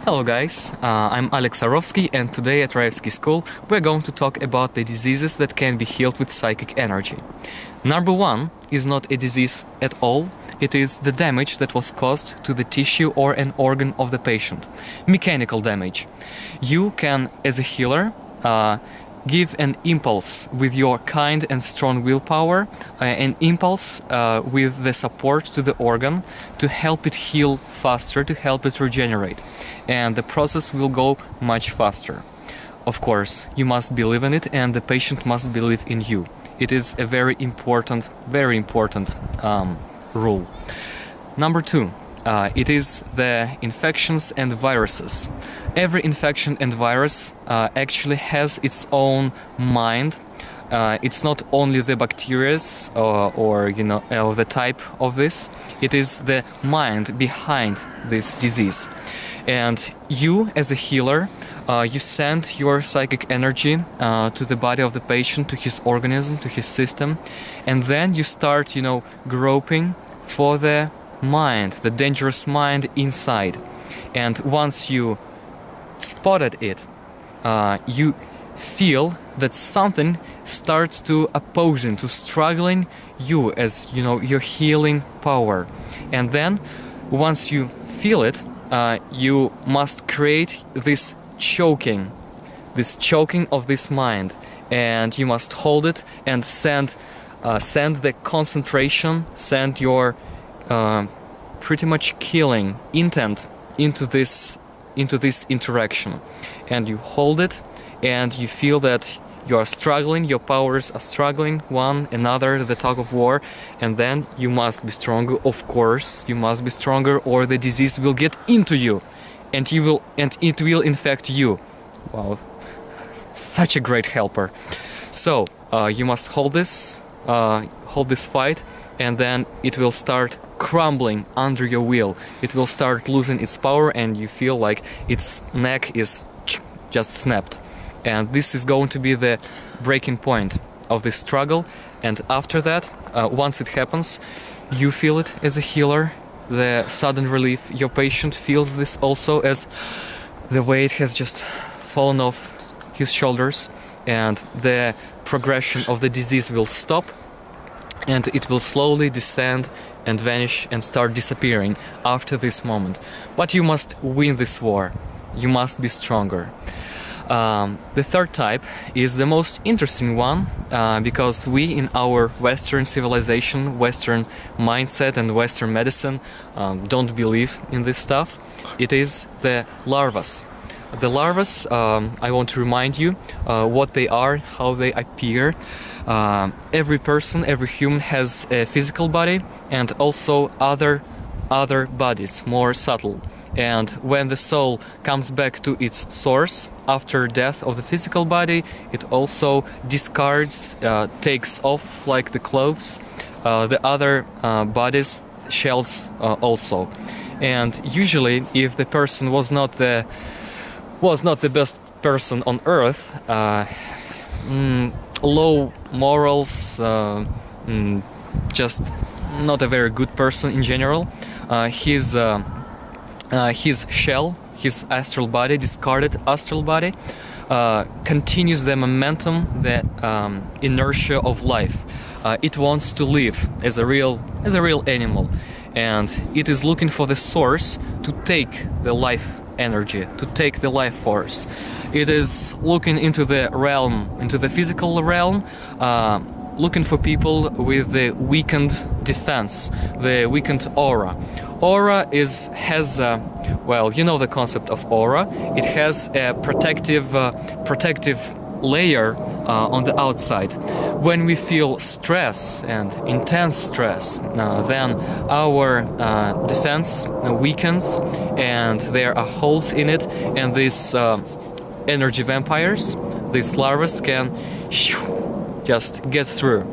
Hello guys, I'm Alex Arovsky, and today at Raevsky School we're going to talk about the diseases that can be healed with psychic energy. Number one is not a disease at all, it is the damage that was caused to the tissue or an organ of the patient. Mechanical damage. You can, as a healer, give an impulse with your kind and strong willpower, an impulse with the support to the organ to help it heal faster, to help it regenerate. And the process will go much faster. Of course, you must believe in it and the patient must believe in you. It is a very important rule. Number two, it is the infections and viruses. Every infection and virus actually has its own mind. It's not only the bacteria or the type of this. It is the mind behind this disease. And you, as a healer, you send your psychic energy to the body of the patient, to his organism, to his system, and then you start, groping for the mind, the dangerous mind inside. And once you spotted it, you feel that something starts to opposing, to struggling you as, your healing power. And then, once you feel it, you must create this choking of this mind, and you must hold it and send the concentration, send your pretty much killing intent into this interaction, and you hold it, and you feel that you are struggling, your powers are struggling, one another, the tug of war, and then you must be stronger. Of course, you must be stronger, or the disease will get into you, and it will infect you. Wow, such a great helper. So you must hold this fight, and then it will start crumbling under your will. It will start losing its power, and you feel like its neck is just snapped. And this is going to be the breaking point of this struggle. And after that, once it happens, you feel it as a healer, the sudden relief. Your patient feels this also, as the weight has just fallen off his shoulders, and the progression of the disease will stop, and it will slowly descend and vanish and start disappearing after this moment. But you must win this war. You must be stronger. The third type is the most interesting one, because we in our Western civilization, Western mindset and Western medicine don't believe in this stuff. It is the larvas. The larvas, I want to remind you what they are, how they appear. Every person, every human has a physical body and also other bodies, more subtle. And when the soul comes back to its source after death of the physical body, it also discards, takes off like the clothes, the other bodies, shells also. And usually, if the person was not the best person on earth, low morals, just not a very good person in general, his shell, his astral body, discarded astral body, continues the momentum, the inertia of life. It wants to live as a real animal, and it is looking for the source to take the life energy, to take the life force. It is looking into the realm, into the physical realm, looking for people with the weakened defense, the weakened aura. Aura has the concept of aura. It has a protective layer on the outside. When we feel stress and intense stress, then our defense weakens, and there are holes in it, and these energy vampires, these larvae, can just get through.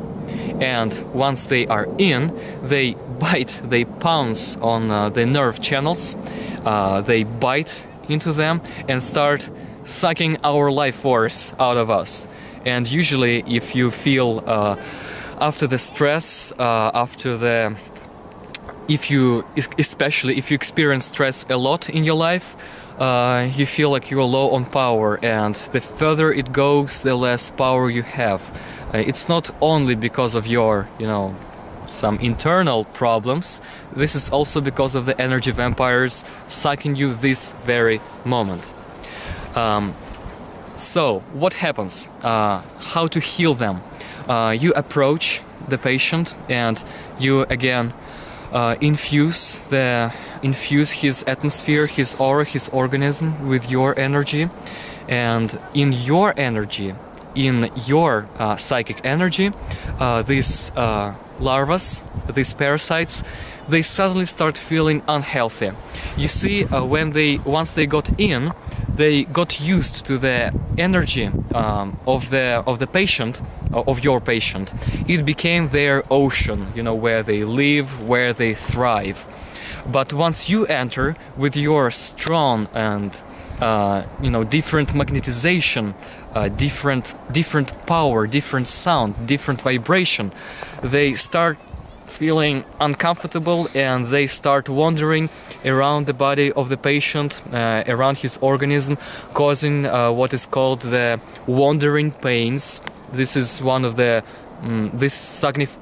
And once they are in, they bite, they pounce on the nerve channels, they bite into them and start sucking our life force out of us. And usually, if you feel after the stress, especially if you experience stress a lot in your life, you feel like you're low on power, and the further it goes, the less power you have. It's not only because of your, some internal problems. This is also because of the energy vampires sucking you this very moment. So, what happens? How to heal them? You approach the patient and you again infuse his atmosphere, his aura, his organism with your energy, and in your energy, in your psychic energy, these larvas, these parasites, they suddenly start feeling unhealthy. You see, once they got in, they got used to the energy of the patient, of your patient. It became their ocean, where they live, where they thrive. But once you enter with your strong and different magnetization, different power, different sound, different vibration, they start feeling uncomfortable and they start wandering around the body of the patient, around his organism, causing what is called the wandering pains. This is one of the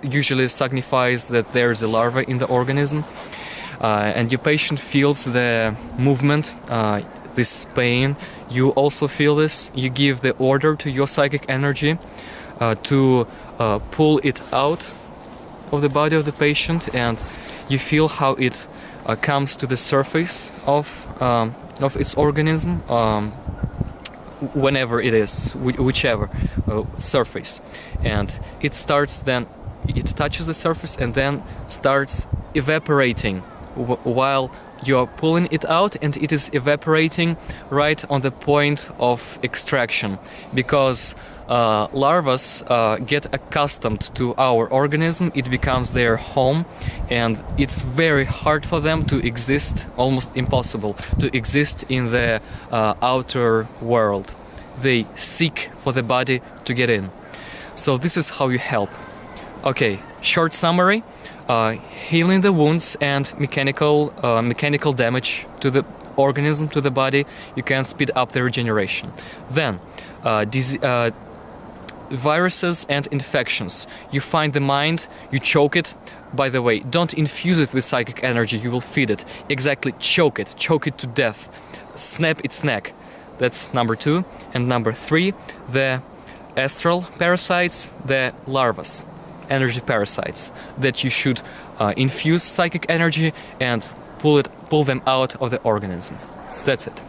usually signifies that there is a larva in the organism, and your patient feels the movement, this pain. You also feel this. You give the order to your psychic energy to pull it out of the body of the patient, and you feel how it comes to the surface of its organism, whenever it is, whichever surface, and it touches the surface and then starts evaporating while you're pulling it out, and it is evaporating right on the point of extraction, because larvas get accustomed to our organism. It becomes their home, and it's very hard for them to exist, almost impossible to exist in the outer world. They seek for the body to get in. So this is how you help. Okay, short summary. Healing the wounds and mechanical damage to the organism, to the body, you can speed up the regeneration. Then, viruses and infections. You find the mind, you choke it. By the way, don't infuse it with psychic energy, you will feed it. Exactly, choke it to death. Snap its neck. That's number 2. And number 3, the astral parasites, the larvas, energy parasites, that you should infuse psychic energy and pull them out of the organism. That's it.